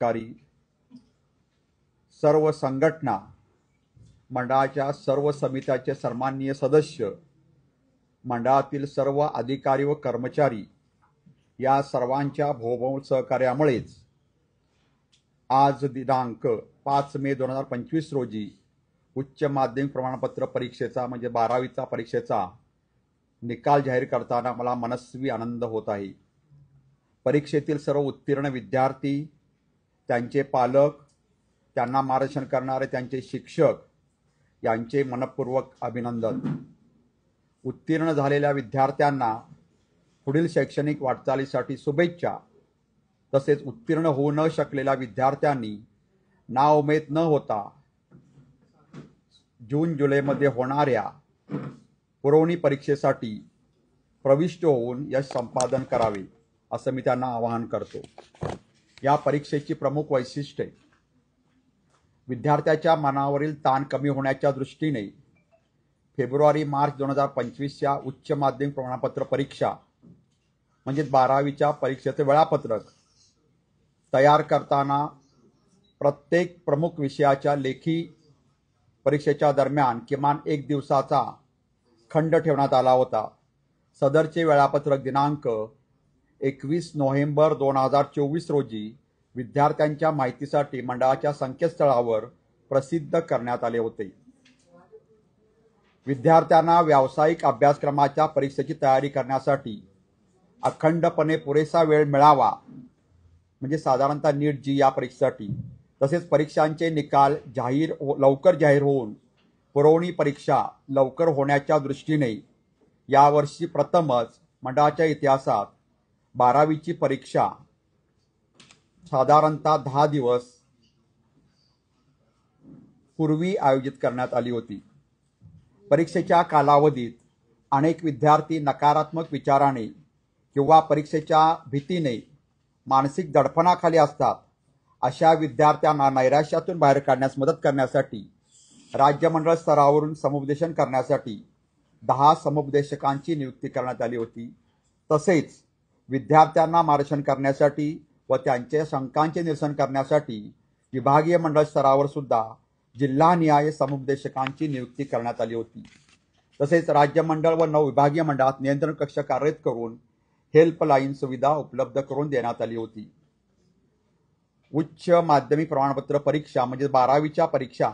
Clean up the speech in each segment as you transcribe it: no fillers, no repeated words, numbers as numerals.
पदाधिकारी, सर्व संघटना, मंडळाच्या सर्व समित्याचे सन्माननीय सदस्य, मंडळातील सर्व अधिकारी व कर्मचारी या सर्वांच्या भोभव सहकार्यामुळेच आज दिनांक 5 मे 2025 रोजी उच्च माध्यमिक प्रमाणपत्र परीक्षेचा म्हणजे 12वीचा परीक्षेचा निकाल जाहीर करताना मला मनस्वी आनंद होत आहे। परीक्षेतील सर्व उत्तीर्ण विद्यार्थी, त्यांचे पालक, त्यांना मार्गदर्शन करणारे त्यांचे शिक्षक यांचे मनपूर्वक अभिनंदन। उत्तीर्ण झालेल्या विद्यार्थ्यांना पुढील शैक्षणिक वाटचालीसाठी शुभेच्छा। तसेच उत्तीर्ण होऊ न शकलेल्या विद्यार्थ्यांनी नाउमेद न होता जून जुलैमध्ये होणाऱ्या पुरवणी परीक्षेसाठी प्रविष्ट होऊन यश संपादन करावे असं मी त्यांना आवाहन करतो। या परीक्षेची प्रमुख वैशिष्ट्ये: विद्यार्थ्याच्या मनावरील ताण कमी होण्याच्या दृष्टीने फेब्रुवारी-मार्च 2025 या उच्च माध्यमिक प्रमाणपत्र परीक्षा म्हणजे 12वीच्या परीक्षेचे वेळापत्रक तयार करताना प्रत्येक प्रमुख विषयाच्या लेखी परीक्षेच्या दरम्यान किमान 1 दिवसाचा खंड ठेवण्यात आला होता। सदरचे वेळापत्रक दिनांक 21 नोव्हेंबर 2024 रोजी विद्यार्थ्यांच्या माहितीसाठी मंडळाच्या संकेतस्थळावर प्रसिद्ध करण्यात आले होते। विद्यार्थ्यांना व्यावसायिक अभ्यासक्रमाच्या परीक्षेची तयारी करण्यासाठी अखंडपणे पुरेसा वेळ मिळावा म्हणजे साधारणतः नीट जी या परीक्षेसाठी, तसेच परीक्षांचे निकाल लवकर जाहीर होऊन पुरवणी परीक्षा लवकर होण्याच्या दृष्टीने यावर्षी प्रथमच मंडळाच्या इतिहासात 12वीची परीक्षा साधारणतः 10 दिवस पूर्वी आयोजित करण्यात आली होती। परीक्षेच्या कालावधीत अनेक विद्यार्थी नकारात्मक विचाराने किंवा परीक्षेच्या भीतीने मानसिक दडपणाखाली असतात। अशा विद्यार्थ्यांना नैराश्यातून बाहेर काढण्यास मदत करण्यासाठी राज्य मंडळ स्तरावरून समुपदेशन करण्यासाठी 10 समुपदेशकांची नियुक्ती करण्यात आली होती। तसेच विद्यार्थ्यांना मार्गदर्शन करण्यासाठी व त्यांच्या शंकांचे निरसन करण्यासाठी विभागीय मंडळ स्तरावर सुद्धा जिल्हानिहाय समुपदेशकांची नियुक्ती करण्यात आली होती। तसेच राज्य मंडळ व 9 विभागीय मंडळात नियंत्रण कक्ष कार्यरत करून हेल्पलाईन सुविधा उपलब्ध करून देण्यात आली होती। उच्च माध्यमिक प्रमाणपत्र परीक्षा म्हणजे 12वीच्या परीक्षा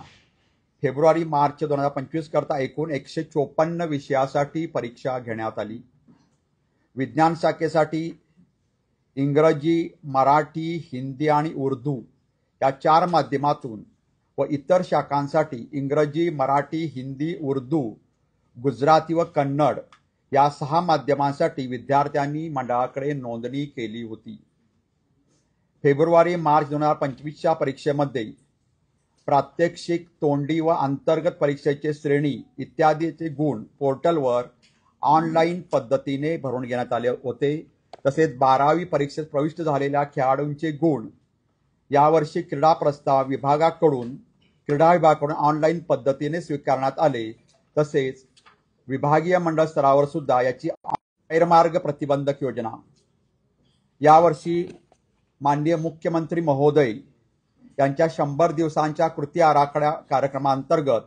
फेब्रुवारी-मार्च 2025 करता एकूण 154 विषयासाठी परीक्षा घेण्यात आली। विज्ञान शाखेसाठी इंग्रजी, मराठी, हिंदी आणि उर्दू या 4 माध्यमातून व इतर शाखांसाठी इंग्रजी, मराठी, हिंदी, उर्दू, गुजराती व कन्नड या 6 माध्यमांसाठी विद्यार्थ्यांनी मंडळाकडे नोंदणी केली होती। फेब्रुवारी-मार्च 2025च्या परीक्षेमध्ये प्रात्यक्षिक, तोंडी व अंतर्गत परीक्षेचे श्रेणी इत्यादीचे गुण पोर्टलवर ऑनलाईन पद्धतीने भरून घेण्यात आले होते। तसेच 12वी परीक्षेत प्रविष्ट झालेल्या खेळाडूंचे गुण यावर्षी क्रीडा प्रस्ताव क्रीडा विभागाकडून ऑनलाईन पद्धतीने स्वीकारण्यात आले। तसेच विभागीय मंडळ स्तरावर सुद्धा याची गैरमार्ग प्रतिबंधक योजना यावर्षी माननीय मुख्यमंत्री महोदय यांच्या 100 दिवसांच्या कृती आराखडा कार्यक्रमांतर्गत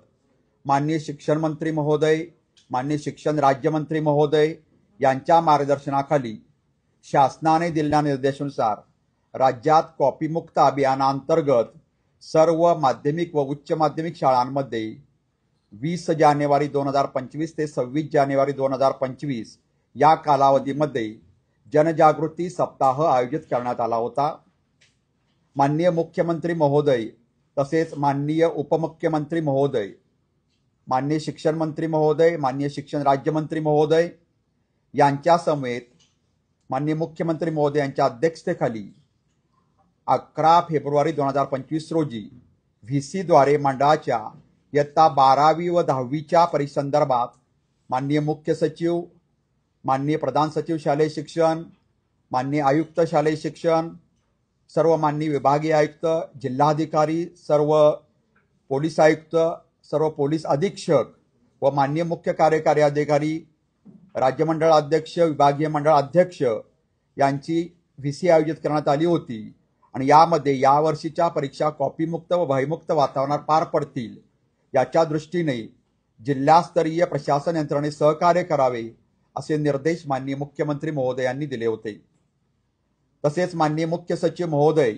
माननीय शिक्षण मंत्री महोदय, माननीय शिक्षण राज्यमंत्री महोदय यांच्या मार्गदर्शनाखाली शासनाने दिलेल्या निर्देशानुसार राज्यात कॉपीमुक्त अभियानांतर्गत सर्व माध्यमिक व उच्च माध्यमिक शाळांमध्ये 20 जानेवारी 2025 ते 26 जानेवारी 2025 या कालावधीमध्ये जनजागृती सप्ताह आयोजित करण्यात आला होता। माननीय मुख्यमंत्री महोदय तसेच माननीय उपमुख्यमंत्री महोदय, माननीय शिक्षण मंत्री महोदय, माननीय शिक्षण राज्यमंत्री महोदय यांच्या समेत माननीय मुख्यमंत्री महोदय यांच्या अध्यक्षतेखाली 11 फेब्रुवारी 2025 रोजी व्हीसी द्वारे मंडळाच्या इयत्ता 12वी व 10वीच्या परीक्षेसंदर्भात माननीय मुख्य सचिव, माननीय प्रधान सचिव शालेय शिक्षण, माननीय आयुक्त शालेय शिक्षण, सर्व माननीय विभागीय आयुक्त, जिल्हाधिकारी, सर्व पोलीस आयुक्त, सर्व पोलीस अधीक्षक व माननीय मुख्य कार्यकारी अधिकारी, राज्य मंडळ अध्यक्ष, विभागीय मंडळ अध्यक्ष यांची व्हीसी आयोजित करण्यात आली होती आणि यामध्ये यावर्षीच्या परीक्षा कॉपीमुक्त व भयमुक्त वातावरणात पार पडतील याच्या दृष्टीने जिल्हास्तरीय प्रशासन यंत्रणेने सहकार्य करावे असे निर्देश माननीय मुख्यमंत्री महोदयांनी दिले होते। तसेच माननीय मुख्य सचिव महोदय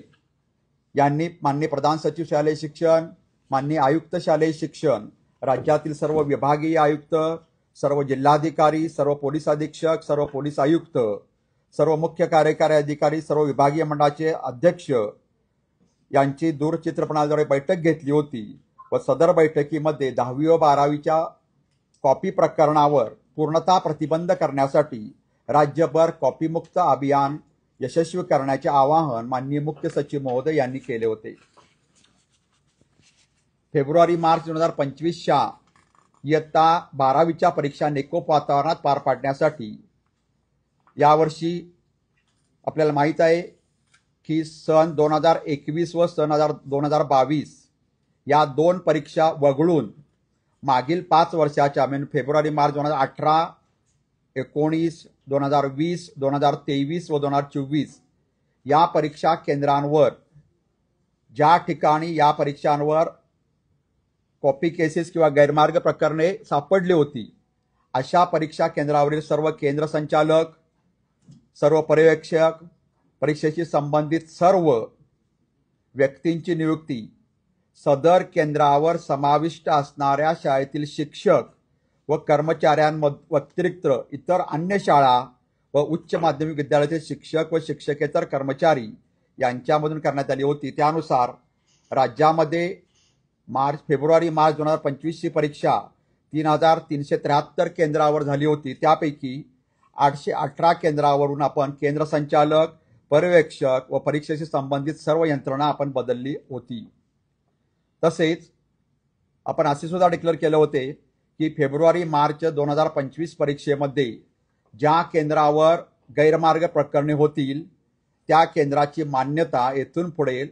यांनी माननीय प्रधान सचिव शालेय शिक्षण, माननीय आयुक्त शालेय शिक्षण, राज्यातील सर्व विभागीय आयुक्त, सर्व जिल्हाधिकारी, सर्व पोलीस अधीक्षक, सर्व पोलीस आयुक्त, सर्व मुख्य कार्यकारी अधिकारी, सर्व विभागीय मंडळाचे अध्यक्ष यांची दूरचित्रपणाद्वारे बैठक घेतली होती व सदर बैठकीमध्ये 10वी व 12वीच्या कॉपी प्रकरणावर पूर्णतः प्रतिबंध करण्यासाठी राज्यभर कॉपीमुक्त अभियान यशस्वी करण्याचे आवाहन माननीय मुख्य सचिव महोदय यांनी केले होते। फेब्रुवारी-मार्च 2025च्या इयत्ता 12वीच्या परीक्षा निकोप वातावरणात पार पाडण्यासाठी यावर्षी आपल्याला माहित आहे की सन 2021 व सन 2022 या दोन परीक्षा वगळून मागील 5 वर्षाच्या म्हणजे फेब्रुवारी-मार्च 2018, 19, 2020, 2023 व 2024 या परीक्षा केंद्रांवर ज्या ठिकाणी या परीक्षांवर कॉपी केसेस किंवा गैरमार्ग प्रकरणे सापडली होती अशा परीक्षा केंद्रावरील सर्व केंद्र संचालक, सर्व पर्यवेक्षक, परीक्षेशी संबंधित सर्व व्यक्तींची नियुक्ती सदर केंद्रावर समाविष्ट असणाऱ्या शाळेतील शिक्षक व कर्मचाऱ्यांव्यतिरिक्त इतर अन्य शाळा व उच्च माध्यमिक विद्यालयातील शिक्षक व शिक्षकेतर कर्मचारी यांच्यामधून करण्यात आली होती। त्यानुसार राज्यामध्ये फेब्रुवारी-मार्च 2025 ची परीक्षा 3373 केंद्रावर झाली होती। त्यापैकी 818 केंद्रावरून आपण केंद्र संचालक, पर्यवेक्षक व परीक्षेशी संबंधित सर्व यंत्रणा आपण बदलली होती। तसेच आपण असे सुद्धा डिक्लेअर केले होते की फेब्रुवारी-मार्च 2025 परीक्षेमध्ये ज्या केंद्रावर गैरमार्ग प्रकरणे होतील त्या केंद्राची मान्यता येथून पुढे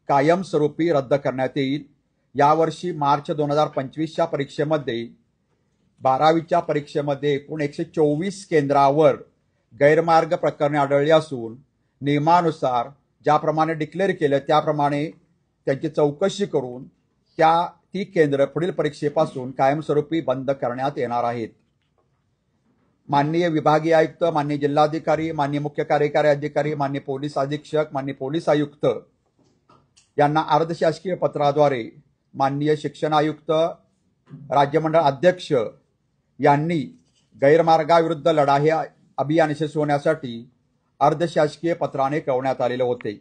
कायमस्वरूपी रद्द करण्यात येईल। यावर्षी मार्च 2025च्या परीक्षेमध्ये 12वीच्या परीक्षेमध्ये एकूण 124 केंद्रावर गैरमार्ग प्रकरणे आढळली असून नियमानुसार ज्याप्रमाणे डिक्लेअर केले त्याप्रमाणे त्यांची चौकशी करून ती केंद्र पुढील परीक्षेपासून कायमस्वरूपी बंद करण्यात येणार आहेत। माननीय विभागीय आयुक्त, माननीय जिल्हाधिकारी, माननीय मुख्य कार्यकारी अधिकारी, माननीय पोलीस अधीक्षक, माननीय पोलीस आयुक्त यांना अर्धशासकीय पत्राद्वारे माननीय शिक्षण आयुक्त, राज्यमंडळ अध्यक्ष यांनी गैरमार्गाविरुद्ध लढा हे अभियान यशस्वी होण्यासाठी अर्धशासकीय पत्राने कळवण्यात आलेले होते।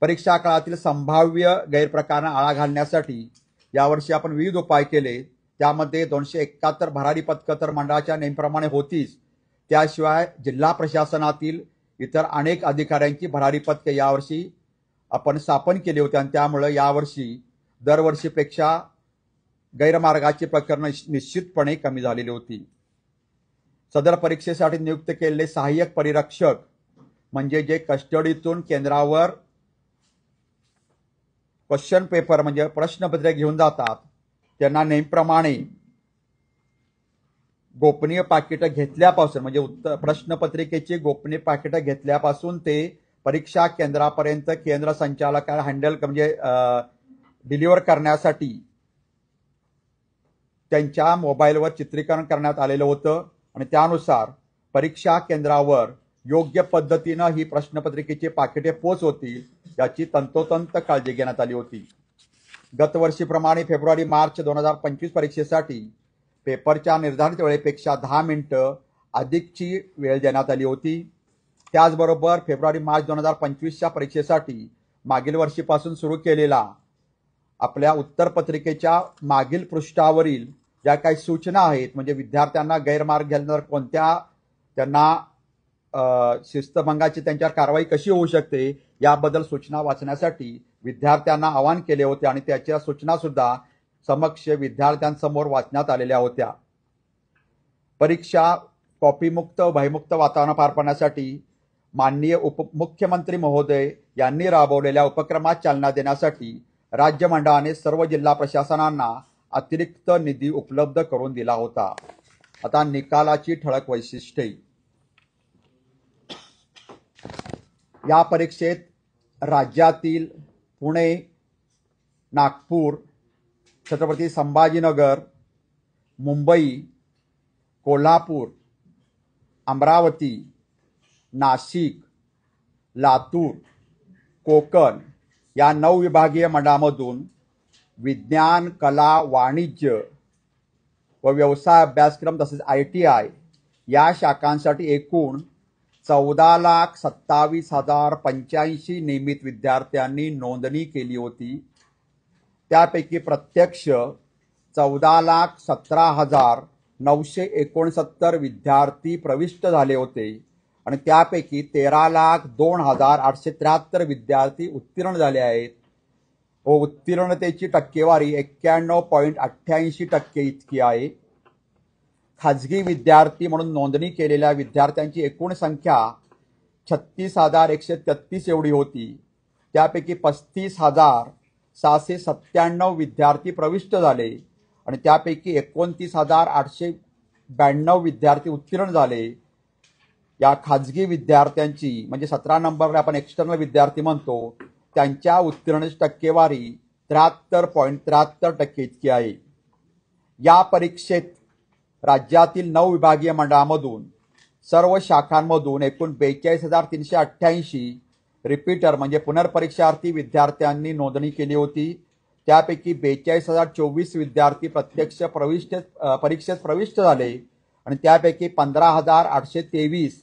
परीक्षा काळातील संभाव्य गैरप्रकारांना आळा घालण्यासाठी यावर्षी आपण विविध उपाय केले। त्यामध्ये 271 भरारी पथकं तर मंडळाच्या नेमप्रमाणे होतीच, त्याशिवाय जिल्हा प्रशासनातील इतर अनेक अधिकाऱ्यांची भरारी पथके यावर्षी आपण स्थापन केली होती आणि त्यामुळे यावर्षी दरवर्षीपेक्षा गैरमार्गाची प्रकरणे निश्चितपणे कमी झालेली होती। सदर परीक्षेसाठी नियुक्त केलेले सहाय्यक परिरक्षक म्हणजे जे कस्टडीतून केंद्रावर क्वेश्चन पेपर म्हणजे प्रश्नपत्रिका घेऊन जातात त्यांना नेमप्रमाणे गोपनीय पाकिटं घेतल्यापासून म्हणजे प्रश्नपत्रिकेची गोपनीय पाकिटं घेतल्यापासून ते परीक्षा केंद्रापर्यंत केंद्र संचालकाला हँडल म्हणजे डिलिव्हर करण्यासाठी त्यांच्या मोबाईलवर चित्रीकरण करण्यात आलेलं होतं आणि त्यानुसार परीक्षा केंद्रावर योग्य पद्धतीने ही प्रश्नपत्रिकेची पाकिटे पोहोचवतील याची तंतोतंत काळजी घेण्यात आली होती। गतवर्षीप्रमाणे फेब्रुवारी-मार्च 2025 परीक्षेसाठी पेपरच्या निर्धारित वेळेपेक्षा 10 मिनिटं अधिकची वेळ देण्यात आली होती। त्याचबरोबर फेब्रुवारी-मार्च 2025च्या परीक्षेसाठी मागील वर्षीपासून सुरू केलेला आपल्या उत्तरपत्रिकेच्या मागील पृष्ठावरील ज्या काही सूचना आहेत म्हणजे विद्यार्थ्यांना गैरमार्ग गेल्यानंतर कोणत्या त्यांना शिस्तभंगाची त्यांच्यावर कारवाई कशी होऊ शकते याबद्दल सूचना वाचण्यासाठी विद्यार्थ्यांना आवाहन केले होते आणि त्याच्या सूचना सुद्धा समक्ष विद्यार्थ्यांसमोर वाचण्यात आलेल्या होत्या। परीक्षा कॉपीमुक्त व भयमुक्त वातावरण पार पाडण्यासाठी माननीय उपमुख्यमंत्री महोदय यांनी राबवलेल्या उपक्रमात चालना देण्यासाठी राज्य मंडळाने सर्व जिल्हा प्रशासनांना अतिरिक्त निधी उपलब्ध करून दिला होता। आता निकालाची ठळक वैशिष्ट्ये। या परीक्षेत राज्यातील पुणे, नागपूर, छत्रपती संभाजीनगर, मुंबई, कोल्हापूर, अमरावती, नाशिक, लातूर, कोकण या 9 विभागीय मंडळामधून विज्ञान, कला, वाणिज्य व व्यवसाय अभ्यासक्रम तसेच ITI या शाखांसाठी एकूण 14,27,085 नियमित विद्यार्थ्यांनी नोंदणी केली होती। त्यापैकी प्रत्यक्ष 14,17,969 विद्यार्थी प्रविष्ट झाले होते आणि त्यापैकी 13,02,873 विद्यार्थी उत्तीर्ण झाले आहेत व उत्तीर्णतेची टक्केवारी 91.88% इतकी आहे। खाजगी विद्यार्थी म्हणून नोंदणी केलेल्या विद्यार्थ्यांची एकूण संख्या 36,133 एवढी होती। त्यापैकी 35,697 विद्यार्थी प्रविष्ट झाले आणि त्यापैकी 29,892 विद्यार्थी उत्तीर्ण झाले। या खाजगी विद्यार्थ्यांची म्हणजे 17 नंबरला आपण एक्सटर्नल विद्यार्थी म्हणतो त्यांच्या उत्तीर्णतेची टक्केवारी 73.73% इतकी आहे। या परीक्षेत राज्यातील 9 विभागीय मंडळामधून सर्व शाखांमधून एकूण 42,388 रिपीटर म्हणजे पुनर्परीक्षार्थी विद्यार्थ्यांनी नोंदणी केली होती। त्यापैकी 42,024 विद्यार्थी प्रत्यक्ष परीक्षेत प्रविष्ट झाले आणि त्यापैकी 15,823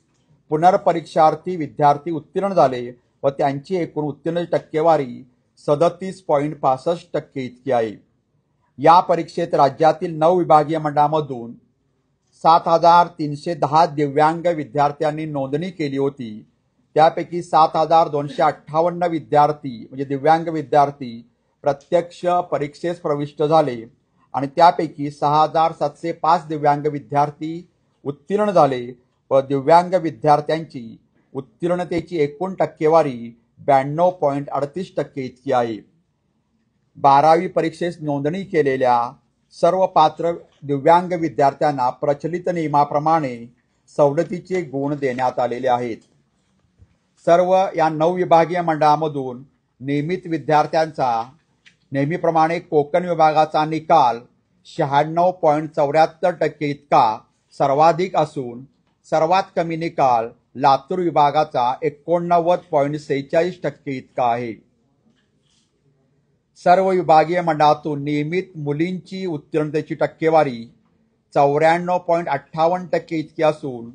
पुनर्परीक्षार्थी विद्यार्थी उत्तीर्ण झाले व त्यांची एकूण उत्तीर्ण टक्केवारी 37.65% इतकी आहे। या परीक्षेत राज्यातील 9 विभागीय मंडळामधून 7,310 दिव्यांग विद्यार्थ्यांनी नोंदणी केली होती। त्यापैकी 7,258 विद्यार्थी म्हणजे दिव्यांग विद्यार्थी प्रत्यक्ष परीक्षेस प्रविष्ट झाले आणि त्यापैकी 6,705 दिव्यांग विद्यार्थी उत्तीर्ण झाले व दिव्यांग विद्यार्थ्यांची उत्तीर्णतेची एकूण टक्केवारी 92.38% इतकी आहे। 12वी परीक्षेस नोंदणी केलेल्या सर्व पात्र दिव्यांग विद्यार्थ्यांना प्रचलित नियमाप्रमाणे सवलतीचे गुण देण्यात आलेले आहेत। सर्व या 9 विभागीय मंडळामधून नियमित विद्यार्थ्यांचा नेहमीप्रमाणे कोकण विभागाचा निकाल 96.74% इतका सर्वाधिक असून सर्वात कमी निकाल लातूर विभागाचा 89.46% इतका आहे। सर्व विभागीय मंडळातून नियमित मुलींची उत्तीर्णतेची टक्केवारी 94.58% इतकी असून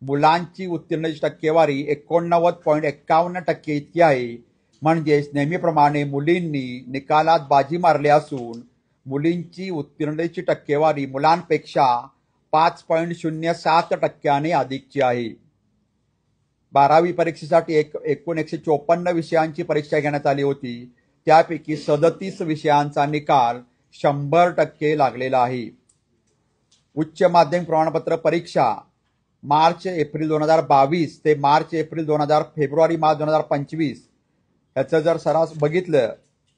मुलांची उत्तीर्णतेची टक्केवारी 89.51% इतकी आहे। म्हणजेच नेहमीप्रमाणे मुलींनी निकालात बाजी मारली असून मुलींची उत्तीर्णतेची टक्केवारी मुलांपेक्षा 5.07% अधिकची आहे। 12वी परीक्षेसाठी एकूण 154 विषयांची परीक्षा घेण्यात आली होती। त्यापैकी 37 विषयांचा निकाल 100% लागलेला आहे। उच्च माध्यमिक प्रमाणपत्र परीक्षा मार्च-एप्रिल 2022 ते मार्च-एप्रिल फेब्रुवारी-मार्च 2025 याचं जर सरास बघितलं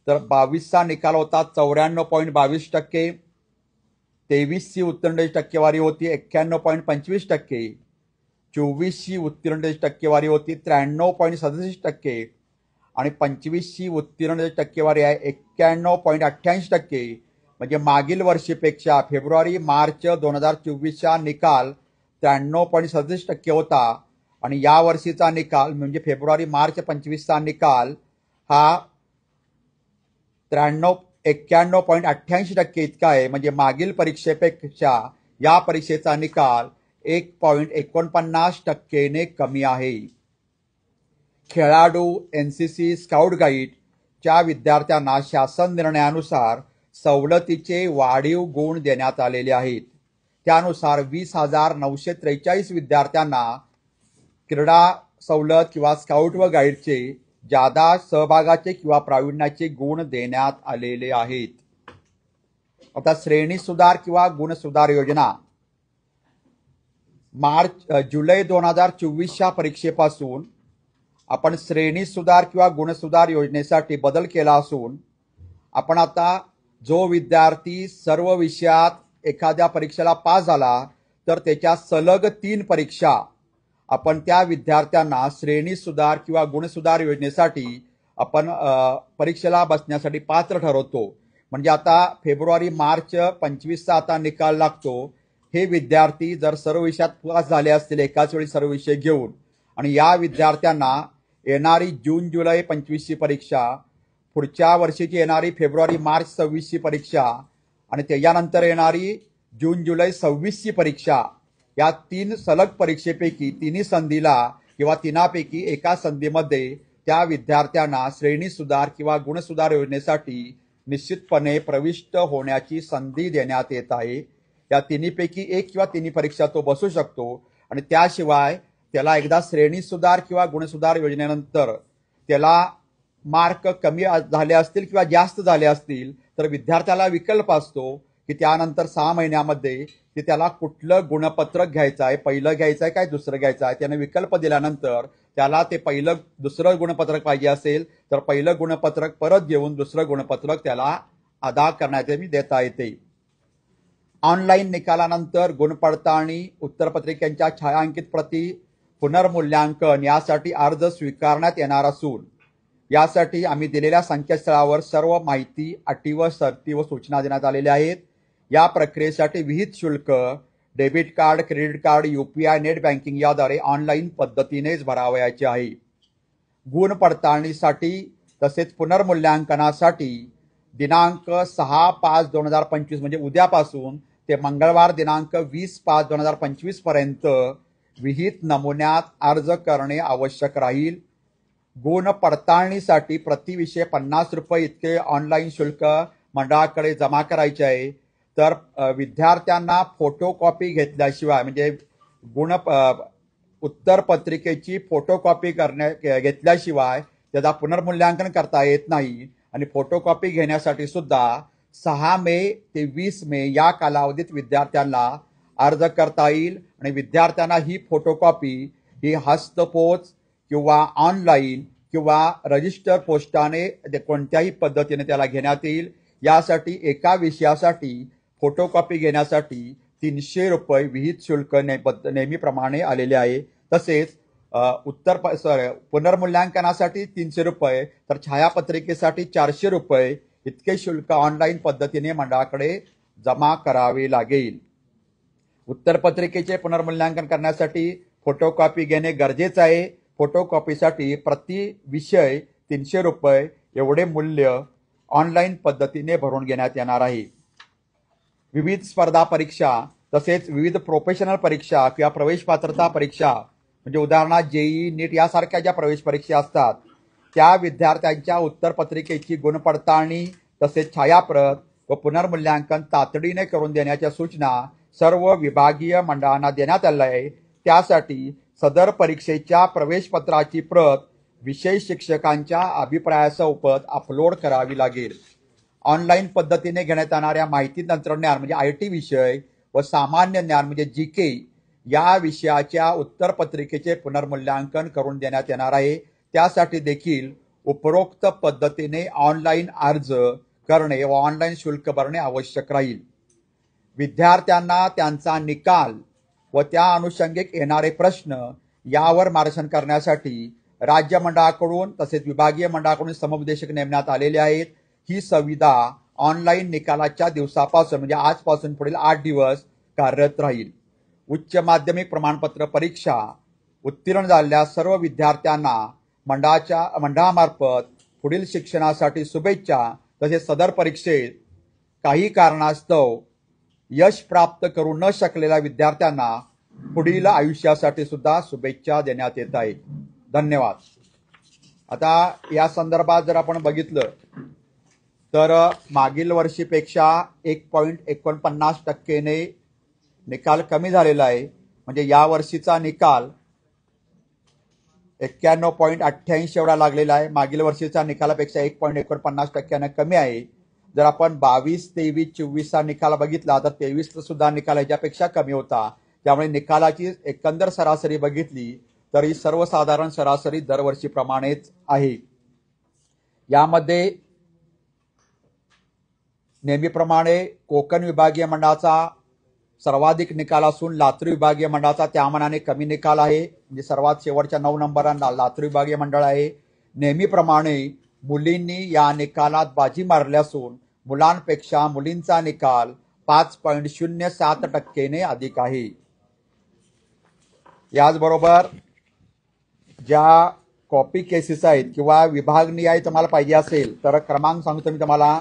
तर 22चा निकाल होता 94.22%, 23ची उत्तीर्णतेची टक्केवारी होती 91.25%, 24ची उत्तीर्णतेची टक्केवारी होती 93.67% आणि 25ची उत्तीर्णतेची टक्केवारी आहे 91.88%। म्हणजे मागील वर्षीपेक्षा फेब्रुवारी-मार्च 2024चा निकाल 93.37% होता आणि या वर्षीचा निकाल म्हणजे फेब्रुवारी-मार्च 25चा निकाल हा 91.88% इतका आहे। म्हणजे मागील परीक्षेपेक्षा या परीक्षेचा निकाल 1.49% ने कमी आहे। खेळाडू, NCC, स्काउट गाईडच्या विद्यार्थ्यांना शासन निर्णयानुसार सवलतीचे वाढीव गुण देण्यात आलेले आहेत। त्यानुसार 20,943 विद्यार्थ्यांना क्रीडा सवलत किंवा स्काउट व गाईडचे जादा सहभागाचे किंवा प्रावीण्याचे गुण देण्यात आलेले आहेत। आता श्रेणी सुधार किंवा गुण सुधार योजना जुलै 2024च्या परीक्षेपासून आपण श्रेणी सुधार किंवा गुण सुधार योजनेसाठी बदल केला असून आपण आता जो विद्यार्थी सर्व विषयात एखाद्या परीक्षेला पास झाला तर त्याच्या सलग 3 परीक्षा आपण त्या विद्यार्थ्यांना श्रेणी सुधार किंवा गुण सुधार योजनेसाठी आपण परीक्षेला बसण्यासाठी पात्र ठरवतो. म्हणजे आता फेब्रुवारी मार्च 25चा आता निकाल लागतो. हे विद्यार्थी जर सर्व विषयात पास झाले असतील एकाच वेळी सर्व विषय घेऊन, आणि या विद्यार्थ्यांना येणारी जून जुलै 25ची परीक्षा, पुढच्या वर्षीची येणारी फेब्रुवारी मार्च 26ची परीक्षा आणि त्याच्यानंतर येणारी जून जुलै 26ची परीक्षा, या 3 सलग परीक्षेपैकी तिन्ही संधीला किंवा तिनापैकी एका संधीमध्ये त्या विद्यार्थ्यांना श्रेणी सुधार किंवा गुणसुधार योजनेसाठी निश्चितपणे प्रविष्ट होण्याची संधी देण्यात येत आहे. या तिन्हीपैकी एक किंवा तिन्ही परीक्षा तो बसू शकतो आणि त्याशिवाय त्याला एकदा श्रेणी सुधार किंवा गुणसुधार योजनेनंतर त्याला मार्क कमी झाले असतील किंवा जास्त झाले असतील तर विद्यार्थ्याला विकल्प असतो की त्यानंतर 6 महिन्यामध्ये की त्याला कुठलं गुणपत्रक घ्यायचं आहे, पहिलं घ्यायचं आहे काय दुसरं घ्यायचं आहे. त्याने विकल्प दिल्यानंतर त्याला ते दुसरं गुणपत्रक पाहिजे असेल तर पहिलं गुणपत्रक परत घेऊन दुसरं गुणपत्रक त्याला अदा करण्याचे देता येते. ऑनलाईन निकालानंतर गुणपडताळणी, उत्तरपत्रिकांच्या छायांकित प्रती, पुनर्मूल्यांकन यासाठी अर्ज स्वीकारण्यात येणार असून यासाठी आम्ही दिलेल्या संकेतस्थळावर सर्व माहिती, अटी व शर्ती व सूचना देण्यात आलेल्या आहेत. या प्रक्रियेसाठी विहित शुल्क debit card, credit card, UPI, net banking याद्वारे ऑनलाईन पद्धतीनेच भरावयाचे आहे. गुण पडताळणीसाठी तसेच पुनर्मूल्यांकनासाठी दिनांक 6/5/2025 म्हणजे उद्यापासून ते मंगळवार दिनांक 20/5/2025 पर्यंत विहित नमुन्यात अर्ज करणे आवश्यक राहील. गुण पडताळणीसाठी प्रति विषय 50 रुपये इतके ऑनलाईन शुल्क मंडळाकडे जमा करायचे आहे. तर विद्यार्थ्यांना फोटोकॉपी घेतल्याशिवाय म्हणजे उत्तरपत्रिकेची फोटोकॉपी घेतल्याशिवाय त्याचा पुनर्मूल्यांकन करता येत नाही. आणि फोटोकॉपी घेण्यासाठी सुद्धा 6 मे ते 20 मे या कालावधीत विद्यार्थ्यांना अर्ज करता येईल. आणि विद्यार्थ्यांना ही फोटोकॉपी ही हस्तपोच किंवा ऑनलाईन किंवा रजिस्टर पोस्टाने कोणत्याही पद्धतीने त्याला घेण्यात येईल. यासाठी एका विषयासाठी फोटोकॉपी घेण्यासाठी 300 रुपये विहित शुल्क नेहमीप्रमाणे आलेले आहे. तसेच पुनर्मूल्यांकनासाठी 300 रुपये तर छायापत्रिकेसाठी 400 रुपये इतके शुल्क ऑनलाईन पद्धतीने मंडळाकडे जमा करावे लागेल. उत्तरपत्रिकेचे पुनर्मूल्यांकन करण्यासाठी फोटोकॉपी घेणे गरजेचे आहे. फोटोकॉपीसाठी प्रति विषय 300 रुपये एवढे मूल्य ऑनलाईन पद्धतीने भरून घेण्यात येणार आहे. विविध स्पर्धा परीक्षा तसेच विविध प्रोफेशनल परीक्षा किंवा प्रवेश पात्रता परीक्षा म्हणजे उदाहरणार्थ JEE, नीट यासारख्या ज्या प्रवेश परीक्षा असतात त्या विद्यार्थ्यांच्या उत्तरपत्रिकेची गुणपडताळणी तसेच छायाप्रत व पुनर्मूल्यांकन तातडीने करून देण्याच्या सूचना सर्व विभागीय मंडळांना देण्यात आल्या आहे. त्यासाठी सदर परीक्षेच्या प्रवेशपत्राची प्रत विषय शिक्षकांच्या अभिप्रायासोबत अपलोड करावी लागेल. ऑनलाईन पद्धतीने घेण्यात येणाऱ्या माहिती तंत्रज्ञान म्हणजे IT विषय व सामान्य ज्ञान म्हणजे GK या विषयाच्या उत्तरपत्रिकेचे पुनर्मूल्यांकन करून देण्यात येणार आहे. त्यासाठी देखील उपरोक्त पद्धतीने ऑनलाईन अर्ज करणे व ऑनलाईन शुल्क भरणे आवश्यक राहील. विद्यार्थ्यांना त्यांचा निकाल व त्या अनुषंगिक येणारे प्रश्न यावर मार्गदर्शन करण्यासाठी राज्य मंडळाकडून तसेच विभागीय मंडळाकडून समुपदेशक नेमण्यात आलेले आहेत. ही सुविधा ऑनलाईन निकालाच्या दिवसापासून म्हणजे आजपासून पुढील 8 दिवस कार्यरत राहील. उच्च माध्यमिक प्रमाणपत्र परीक्षा उत्तीर्ण झालेल्या सर्व विद्यार्थ्यांना मंडळामार्फत पुढील शिक्षणासाठी शुभेच्छा. तसेच सदर परीक्षेत काही कारणास्तव यश प्राप्त करू न शकलेल्या विद्यार्थ्यांना पुढील आयुष्यासाठी सुद्धा शुभेच्छा देण्यात येत आहेत. धन्यवाद. आता या संदर्भात जर आपण बघितलं तर मागील वर्षीपेक्षा 1.49% निकाल कमी झालेला आहे. म्हणजे या वर्षीचा निकाल 91.88 एवढा लागलेला आहे. मागील वर्षीचा निकालापेक्षा 1.49% कमी आहे. जर आपण 22, 23, 24 निकाल बघितला तर 23 सुद्धा निकाल याच्यापेक्षा कमी होता. त्यामुळे निकालाची एकंदर सरासरी बघितली तर ही सर्वसाधारण सरासरी दरवर्षीप्रमाणेच आहे. यामध्ये नेहमीप्रमाणे कोकण विभागीय मंडळाचा सर्वाधिक निकाल असून लातूर विभागीय मंडळाचा त्या मानाने कमी निकाल आहे. म्हणजे सर्वात शेवटच्या 9 नंबरांना लातूर विभागीय मंडळ आहे. नेहमीप्रमाणे मुलींनी या निकालात बाजी मारली असून मुलांपेक्षा मुलींचा निकाल 5.07% अधिक आहे. याचबरोबर ज्या कॉपी केसेस आहेत किंवा विभागनिहाय तुम्हाला पाहिजे असेल तर क्रमांक सांगतो मी तुम्हाला.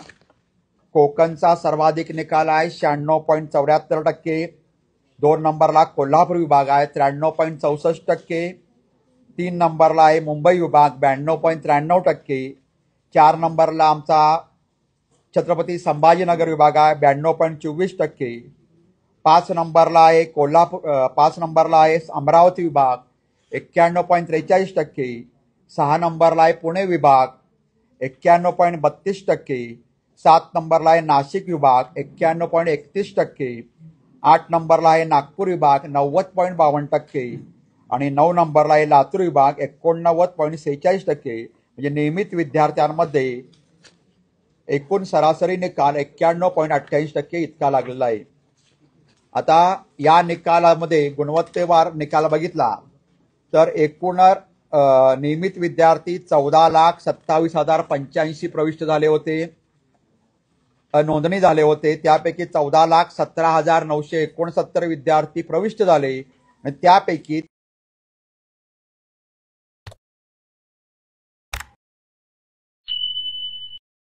कोकणचा सर्वाधिक निकाल आहे 96.74%. 2 नंबरला कोल्हापूर विभाग आहे 93.64%. 3 नंबरला आहे मुंबई विभाग 92.93%. 4 नंबरला आमचा छत्रपती संभाजीनगर विभाग आहे 92.24%. 5 नंबरला आहे 5 नंबरला आहे अमरावती विभाग 91.43%. 6 नंबरला आहे पुणे विभाग 91.32%. 7 नंबरला आहे नाशिक विभाग 91.31%. 8 नंबरला आहे नागपूर विभाग 90.52% आणि 9 नंबरला आहे लातूर विभाग 89.46%. म्हणजे नियमित विद्यार्थ्यांमध्ये एकूण सरासरी निकाल 91.88% इतका लागलेला आहे. आता या निकालामध्ये गुणवत्तेवार निकाल बघितला तर एकूण नियमित विद्यार्थी 14,27,085 प्रविष्ट झाले होते, नोंदणी झाले होते. त्यापैकी 14,17,969 विद्यार्थी प्रविष्ट झाले आणि त्यापैकी